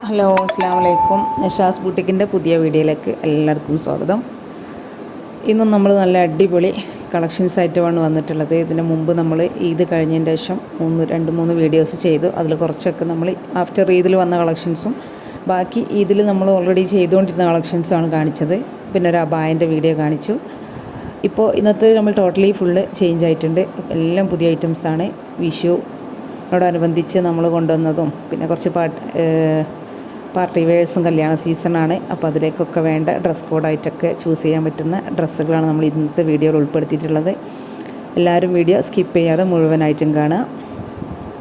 Hello അസ്സാം വലൈക്കും. നഷാസ് ബൂട്ടിക്കിൻ്റെ പുതിയ വീഡിയോയിലേക്ക് എല്ലാവർക്കും സ്വാഗതം. ഇന്നും നമ്മൾ നല്ല അടിപൊളി കളക്ഷൻസ് ആയിട്ടുമാണ് വന്നിട്ടുള്ളത്. ഇതിന് മുമ്പ് നമ്മൾ ഈദ് കഴിഞ്ഞതിന് ശേഷം രണ്ട് മൂന്ന് വീഡിയോസ് ചെയ്തു. അതിൽ കുറച്ചൊക്കെ നമ്മൾ ആഫ്റ്റർ ഈദിൽ വന്ന കളക്ഷൻസും ബാക്കി ഈദിൽ നമ്മൾ ഓൾറെഡി ചെയ്തുകൊണ്ടിരുന്ന കളക്ഷൻസാണ് കാണിച്ചത്. പിന്നെ ഒരു അബായൻ്റെ വീഡിയോ കാണിച്ചു. ഇപ്പോൾ ഇന്നത്തെ നമ്മൾ ടോട്ടലി ഫുള്ള് ചേഞ്ച് ആയിട്ടുണ്ട്. എല്ലാം പുതിയ ഐറ്റംസാണ്. വിഷുവിനോടനുബന്ധിച്ച് നമ്മൾ കൊണ്ടുവന്നതും പിന്നെ കുറച്ച് പാർട്ടി വെയേഴ്സും കല്യാണ സീസണാണ്. അപ്പോൾ അതിലേക്കൊക്കെ വേണ്ട ഡ്രസ് കോഡായിട്ടൊക്കെ ചൂസ് ചെയ്യാൻ പറ്റുന്ന ഡ്രസ്സുകളാണ് നമ്മൾ ഇന്നത്തെ വീഡിയോയിൽ ഉൾപ്പെടുത്തിയിട്ടുള്ളത്. എല്ലാവരും വീഡിയോ സ്കിപ്പ് ചെയ്യാതെ മുഴുവനായിട്ടും കാണുക.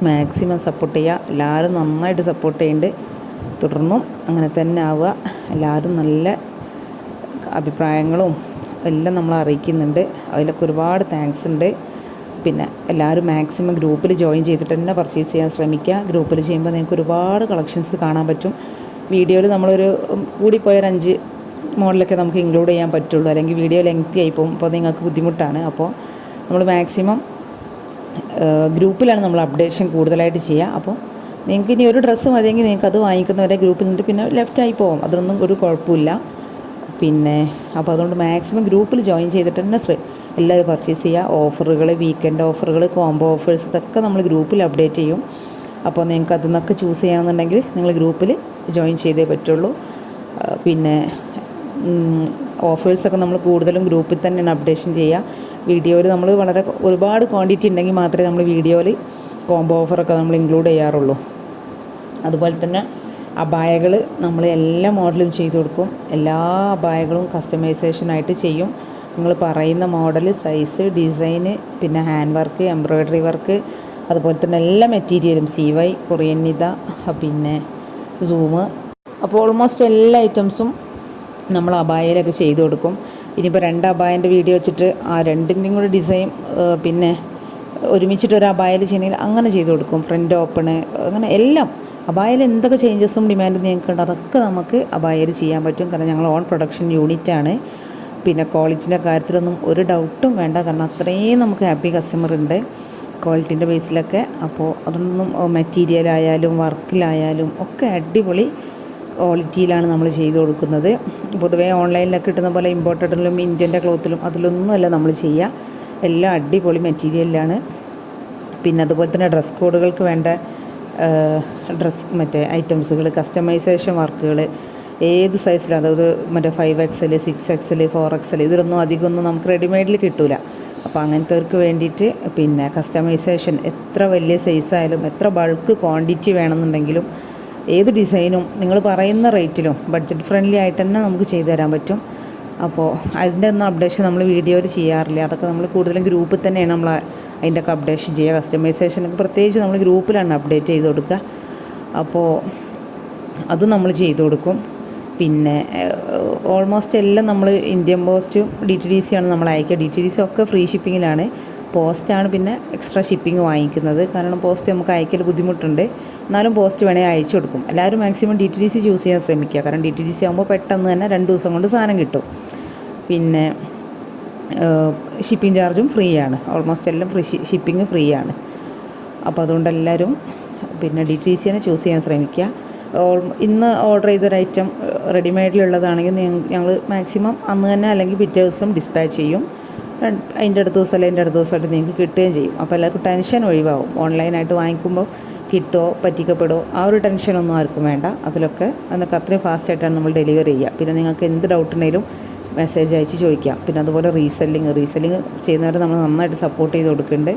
മാക്സിമം സപ്പോർട്ട് ചെയ്യുക. എല്ലാവരും നന്നായിട്ട് സപ്പോർട്ട് ചെയ്യുന്നുണ്ട്. തുടർന്നും അങ്ങനെ തന്നെ ആവുക. എല്ലാവരും നല്ല അഭിപ്രായങ്ങളും എല്ലാം നമ്മൾ അറിയിക്കുന്നുണ്ട്. അതിലൊക്കെ ഒരുപാട് താങ്ക്സ് ഉണ്ട്. പിന്നെ എല്ലാവരും മാക്സിമം ഗ്രൂപ്പിൽ ജോയിൻ ചെയ്തിട്ട് തന്നെ പർച്ചേസ് ചെയ്യാൻ ശ്രമിക്കുക. ഗ്രൂപ്പിൽ ചെയ്യുമ്പോൾ നിങ്ങൾക്ക് ഒരുപാട് കളക്ഷൻസ് കാണാൻ പറ്റും. വീഡിയോയിൽ നമ്മളൊരു കൂടിപ്പോയൊരു 5 മോഡലൊക്കെ നമുക്ക് ഇൻക്ലൂഡ് ചെയ്യാൻ പറ്റുള്ളൂ. അല്ലെങ്കിൽ വീഡിയോ ലെങ്തി ആയി പോകും. അപ്പോൾ നിങ്ങൾക്ക് ബുദ്ധിമുട്ടാണ്. അപ്പോൾ നമ്മൾ മാക്സിമം ഗ്രൂപ്പിലാണ് നമ്മൾ അപ്ഡേഷൻ കൂടുതലായിട്ട് ചെയ്യുക. അപ്പോൾ നിങ്ങൾക്ക് ഇനി ഒരു ഡ്രസ്സ് മതിയെങ്കിൽ നിങ്ങൾക്ക് അത് വാങ്ങിക്കുന്നവരെ ഗ്രൂപ്പിൽ നിന്നിട്ട് പിന്നെ ലെഫ്റ്റായി പോകും. അതൊന്നും ഒരു കുഴപ്പമില്ല. പിന്നെ അപ്പോൾ അതുകൊണ്ട് മാക്സിമം ഗ്രൂപ്പിൽ ജോയിൻ ചെയ്തിട്ട് തന്നെ എല്ലാവരും പർച്ചേസ് ചെയ്യുക. ഓഫറുകൾ, വീക്കെൻഡ് ഓഫറുകൾ, കോംബോ ഓഫേഴ്സ് ഇതൊക്കെ നമ്മൾ ഗ്രൂപ്പിൽ അപ്ഡേറ്റ് ചെയ്യും. അപ്പോൾ നിങ്ങൾക്ക് അതിൽ നിന്നൊക്കെ ചൂസ് ചെയ്യണമെന്നുണ്ടെങ്കിൽ നിങ്ങൾ ഗ്രൂപ്പിൽ ജോയിൻ ചെയ്തേ പറ്റുള്ളൂ. പിന്നെ ഓഫേഴ്സൊക്കെ നമ്മൾ കൂടുതലും ഗ്രൂപ്പിൽ തന്നെയാണ് അപ്ഡേഷൻ ചെയ്യുക. വീഡിയോയിൽ നമ്മൾ ഒരുപാട് ക്വാണ്ടിറ്റി ഉണ്ടെങ്കിൽ മാത്രമേ നമ്മൾ വീഡിയോയിൽ കോംബോ ഓഫറൊക്കെ നമ്മൾ ഇൻക്ലൂഡ് ചെയ്യാറുള്ളൂ. അതുപോലെ തന്നെ അബായകൾ നമ്മൾ എല്ലാ മോഡലും ചെയ്തു കൊടുക്കും. എല്ലാ അബായകളും കസ്റ്റമൈസേഷനായിട്ട് ചെയ്യും. നിങ്ങൾ പറയുന്ന മോഡൽ, സൈസ്, ഡിസൈന്, പിന്നെ ഹാൻഡ് വർക്ക്, എംബ്രോയ്ഡറി വർക്ക്, അതുപോലെ തന്നെ എല്ലാ മെറ്റീരിയലും CY, കൊറിയൻ നിത, പിന്നെ സൂമ്, അപ്പോൾ ഓൾമോസ്റ്റ് എല്ലാ ഐറ്റംസും നമ്മൾ അബായയിലൊക്കെ ചെയ്തു കൊടുക്കും. ഇനിയിപ്പോൾ 2 അബായൻ്റെ വീഡിയോ വെച്ചിട്ട് ആ രണ്ടിൻ്റെയും കൂടെ ഡിസൈൻ പിന്നെ ഒരുമിച്ചിട്ട് ഒരു അബായയിൽ ചെയ്യണമെങ്കിൽ അങ്ങനെ ചെയ്തു കൊടുക്കും. ഫ്രണ്ട് ഓപ്പണ്, അങ്ങനെ എല്ലാം അബായയിൽ എന്തൊക്കെ ചേഞ്ചസും ഡിമാൻഡും ഞങ്ങൾക്കുണ്ട് അതൊക്കെ നമുക്ക് അബായയിൽ ചെയ്യാൻ പറ്റും. കാരണം ഞങ്ങൾ ഓൺ പ്രൊഡക്ഷൻ യൂണിറ്റാണ്. പിന്നെ ക്വാളിറ്റിൻ്റെ കാര്യത്തിലൊന്നും ഒരു ഡൗട്ടും വേണ്ട. കാരണം അത്രയും നമുക്ക് ഹാപ്പി കസ്റ്റമർ ഉണ്ട് ക്വാളിറ്റീൻ്റെ ബേസിലൊക്കെ. അപ്പോൾ അതൊന്നും മെറ്റീരിയലായാലും വർക്കിലായാലും ഒക്കെ അടിപൊളി ക്വാളിറ്റിയിലാണ് നമ്മൾ ചെയ്തു കൊടുക്കുന്നത്. പൊതുവേ ഓൺലൈനിലൊക്കെ കിട്ടുന്ന പോലെ ഇമ്പോർട്ടഡിലും ഇന്ത്യൻ്റെ ക്ലോത്തിലും അതിലൊന്നുമല്ല നമ്മൾ ചെയ്യുക. എല്ലാം അടിപൊളി മെറ്റീരിയലിലാണ്. പിന്നെ അതുപോലെ തന്നെ ഡ്രസ് കോഡുകൾക്ക് വേണ്ട ഐറ്റംസുകൾ, കസ്റ്റമൈസേഷൻ വർക്കുകൾ ഏത് സൈസിലും, അതായത് 5XL, 6XL, 4XL ഇതിലൊന്നും അധികമൊന്നും നമുക്ക് റെഡിമെയ്ഡിൽ കിട്ടില്ല. അപ്പോൾ അങ്ങനത്തെവർക്ക് വേണ്ടിയിട്ട് പിന്നെ കസ്റ്റമൈസേഷൻ എത്ര വലിയ സൈസായാലും എത്ര ബൾക്ക് ക്വാണ്ടിറ്റി വേണമെന്നുണ്ടെങ്കിലും ഏത് ഡിസൈനും നിങ്ങൾ പറയുന്ന റേറ്റിലും ബഡ്ജറ്റ് ഫ്രണ്ട്ലി ആയിട്ട് തന്നെ നമുക്ക് ചെയ്തു തരാൻ പറ്റും. അപ്പോൾ അതിൻ്റെ ഒന്നും അപ്ഡേഷൻ നമ്മൾ വീഡിയോയിൽ ചെയ്യാറില്ല. അതൊക്കെ നമ്മൾ കൂടുതലും ഗ്രൂപ്പിൽ തന്നെയാണ് നമ്മൾ അതിൻ്റെ ഒക്കെ അപ്ഡേഷൻ ചെയ്യുക. കസ്റ്റമൈസേഷനൊക്കെ പ്രത്യേകിച്ച് നമ്മൾ ഗ്രൂപ്പിലാണ് അപ്ഡേറ്റ് ചെയ്ത് കൊടുക്കുക. അപ്പോൾ അത് നമ്മൾ ചെയ്തു കൊടുക്കും. പിന്നെ ഓൾമോസ്റ്റ് എല്ലാം നമ്മൾ ഇന്ത്യൻ പോസ്റ്റും DTDC ആണ് നമ്മൾ അയക്കുക. DTDC ഒക്കെ ഫ്രീ ഷിപ്പിങ്ങിലാണ്. പോസ്റ്റാണ് പിന്നെ എക്സ്ട്രാ ഷിപ്പിംഗ് വാങ്ങിക്കുന്നത്. കാരണം പോസ്റ്റ് നമുക്ക് അയക്കൽ ബുദ്ധിമുട്ടുണ്ട്. എന്നാലും പോസ്റ്റ് വേണേൽ അയച്ചു കൊടുക്കും. എല്ലാവരും മാക്സിമം DTDC ചൂസ് ചെയ്യാൻ ശ്രമിക്കുക. കാരണം DTDC ആകുമ്പോൾ പെട്ടെന്ന് തന്നെ 2 ദിവസം കൊണ്ട് സാധനം കിട്ടും. പിന്നെ ഷിപ്പിംഗ് ചാർജും ഫ്രീ ആണ്. ഓൾമോസ്റ്റ് എല്ലാം ഷിപ്പിംഗ് ഫ്രീ ആണ്. അപ്പോൾ അതുകൊണ്ട് എല്ലാവരും പിന്നെ DTDC തന്നെ ചൂസ് ചെയ്യാൻ ശ്രമിക്കുക. ഇന്ന് ഓർഡർ ചെയ്തൊരു ഐറ്റം റെഡിമെയ്ഡിലുള്ളതാണെങ്കിൽ ഞങ്ങൾ മാക്സിമം അന്ന് തന്നെ അല്ലെങ്കിൽ പിറ്റേ ദിവസം ഡിസ്പാച്ച് ചെയ്യും. അതിൻ്റെ അടുത്ത ദിവസം അല്ലെങ്കിൽ അടുത്ത ദിവസമായിട്ട് നിങ്ങൾക്ക് കിട്ടുകയും ചെയ്യും. അപ്പോൾ എല്ലാവർക്കും ടെൻഷൻ ഒഴിവാകും. ഓൺലൈനായിട്ട് വാങ്ങിക്കുമ്പോൾ കിട്ടുമോ പറ്റിക്കപ്പെടുമോ ആ ഒരു ടെൻഷനൊന്നും ആർക്കും വേണ്ട. അതിനൊക്കെ അത്രയും ഫാസ്റ്റായിട്ടാണ് നമ്മൾ ഡെലിവറി ചെയ്യുക. പിന്നെ നിങ്ങൾക്ക് എന്ത് ഡൗട്ട് ഉണ്ടെങ്കിലും മെസ്സേജ് അയച്ച് ചോദിക്കാം. പിന്നെ അതുപോലെ റീസെല്ലിങ് ചെയ്യുന്നവരെ നമ്മൾ നന്നായിട്ട് സപ്പോർട്ട് ചെയ്ത് കൊടുക്കുന്നുണ്ട്.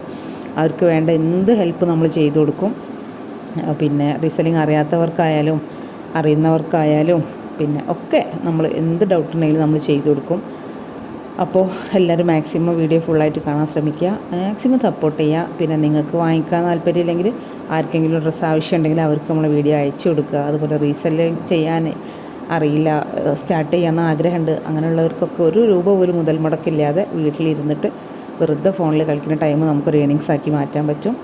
അവർക്ക് വേണ്ട എന്ത് ഹെൽപ്പ് നമ്മൾ ചെയ്തു കൊടുക്കും. പിന്നെ റീസെല്ലിങ് അറിയാത്തവർക്കായാലും അറിയുന്നവർക്കായാലും പിന്നെ ഒക്കെ നമ്മൾ എന്ത് ഡൗട്ട് ഉണ്ടെങ്കിലും നമ്മൾ ചെയ്തു കൊടുക്കും. അപ്പോൾ എല്ലാവരും മാക്സിമം വീഡിയോ ഫുള്ളായിട്ട് കാണാൻ ശ്രമിക്കുക. മാക്സിമം സപ്പോർട്ട് ചെയ്യുക. പിന്നെ നിങ്ങൾക്ക് വാങ്ങിക്കാൻ താല്പര്യമില്ലെങ്കിൽ ആർക്കെങ്കിലും ഡ്രസ്സ് ആവശ്യമുണ്ടെങ്കിൽ അവർക്ക് നമ്മൾ വീഡിയോ അയച്ചു കൊടുക്കുക. അതുപോലെ റീസെല്ലിങ് ചെയ്യാൻ അറിയില്ല, സ്റ്റാർട്ട് ചെയ്യാമെന്ന് ആഗ്രഹമുണ്ട്, അങ്ങനെയുള്ളവർക്കൊക്കെ 1 രൂപ പോലും മുതൽ മുടക്കില്ലാതെ വീട്ടിലിരുന്നിട്ട് വെറുതെ ഫോണിൽ കളിക്കുന്ന ടൈം നമുക്കൊരു ഏണിങ്സ് ആക്കി മാറ്റാൻ പറ്റും.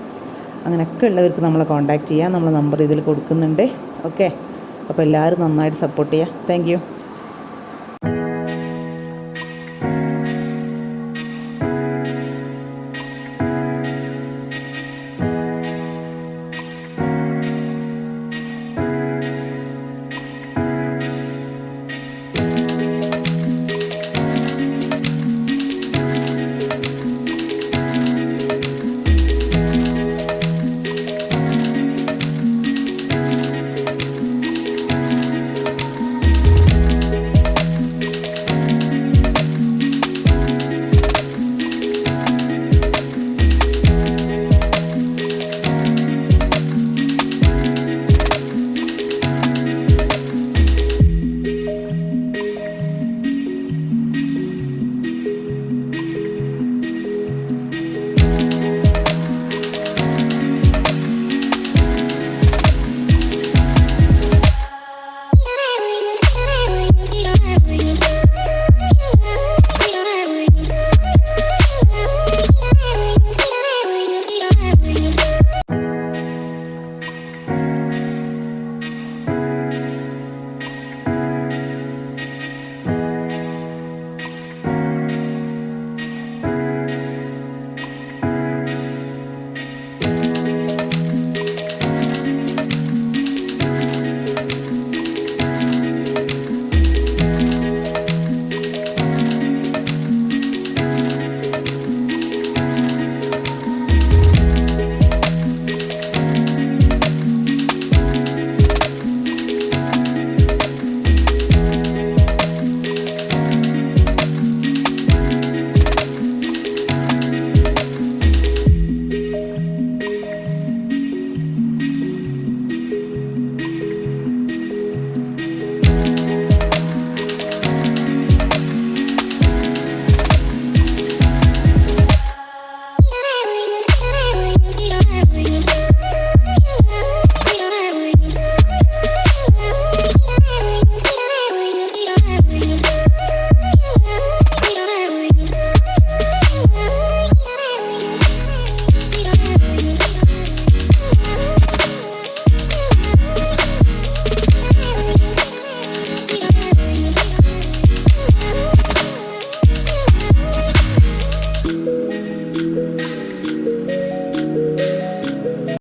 അങ്ങനെയൊക്കെ ഉള്ളവർക്ക് നമ്മളെ കോൺടാക്റ്റ് ചെയ്യാം. നമ്മൾ നമ്പർ ഇതിൽ കൊടുക്കുന്നുണ്ട്. ഓക്കെ, അപ്പോൾ എല്ലാവരും നന്നായിട്ട് സപ്പോർട്ട് ചെയ്യുക. Thank you.